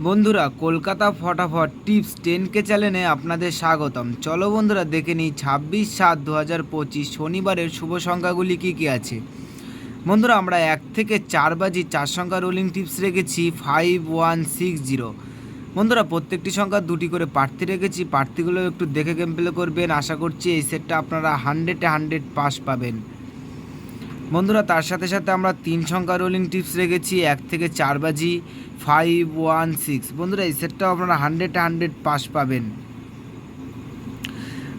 বন্ধুরা, কলকাতা ফটাফট tips 10K চ্যানেলে আপনাদের স্বাগতম। চলো বন্ধুরা, দেখে নিই 26/7/2025 শনিবারের শুভ সংখ্যাগুলি কী কী আছে। বন্ধুরা, আমরা 1 থেকে 4 বাজি 4 সংখ্যা রোলিং টিপস রেখেছি 5160। বন্ধুরা, প্রত্যেকটি সংখ্যা দুটি করে প্রার্থী রেখেছি। প্রার্থীগুলো একটু দেখে গেম প্লে করবেন। আশা করছি এই সেটটা আপনারা 100 পাস পাবেন। বন্ধুরা, তার সাথে সাথে আমরা 3 সংখ্যা রোলিং টিপস রেখেছি 1 থেকে 4 বাজি 516। বন্ধুরা, এই সেটটাও আপনারা 100 পাস পাবেন।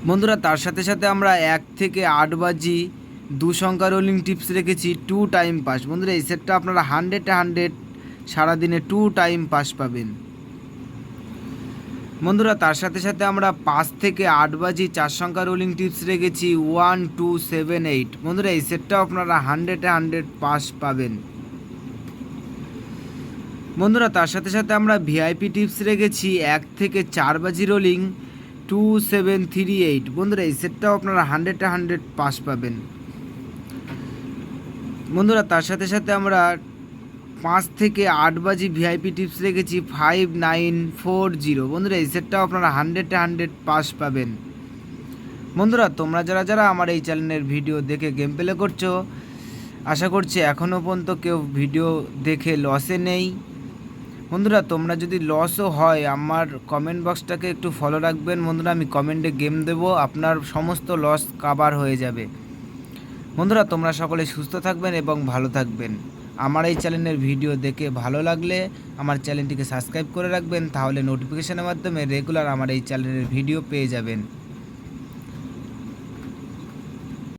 বন্ধুরা, তার সাথে সাথে আমরা 1 থেকে 8 বাজি 2 সংখ্যা রোলিং টিপস রেখেছি 2 টাইম পাস। বন্ধুরা, এই সেটটা আপনারা 100 সারাদিনে 2 টাইম পাস পাবেন। বন্ধুরা, তার সাথে সাথে আমরা 5 থেকে 8 বাজি 4 সংখ্যা রোলিং টিপস রেখেছি 1278। বন্ধুরা, এই সেটটাও আপনারা 100 পাস পাবেন। বন্ধুরা, তার সাথে সাথে আমরা ভিআইপি টিপস রেখেছি 1 থেকে 4 বাজি রোলিং 2738। বন্ধুরা, এই সেটটাও আপনারা 100 পাস পাবেন। বন্ধুরা, তার সাথে সাথে আমরা 5 থেকে 8 বাজি ভিআইপি টিপস রেখেছি 5940। বন্ধুরা, এই সেটটাও আপনারা 100 পাস পাবেন। বন্ধুরা, তোমরা যারা আমার এই চ্যানেলের ভিডিও দেখে গেম প্লে করছো, আশা করছি এখনও পর্যন্ত কেউ ভিডিও দেখে লসে নেই। বন্ধুরা, তোমরা যদি লসও হয় আমার কমেন্ট বক্সটাকে একটু ফলো রাখবেন। বন্ধুরা, আমি কমেন্টে গেম দেবো, আপনার সমস্ত লস কাভার হয়ে যাবে। বন্ধুরা, তোমরা সকলে সুস্থ থাকবেন এবং ভালো থাকবেন। আমার এই চ্যানেলের ভিডিও দেখে ভালো লাগলে আমার চ্যানেলটিকে সাবস্ক্রাইব করে রাখবেন, তাহলে নোটিফিকেশনের মাধ্যমে রেগুলার আমার এই চ্যানেলের ভিডিও পেয়ে যাবেন।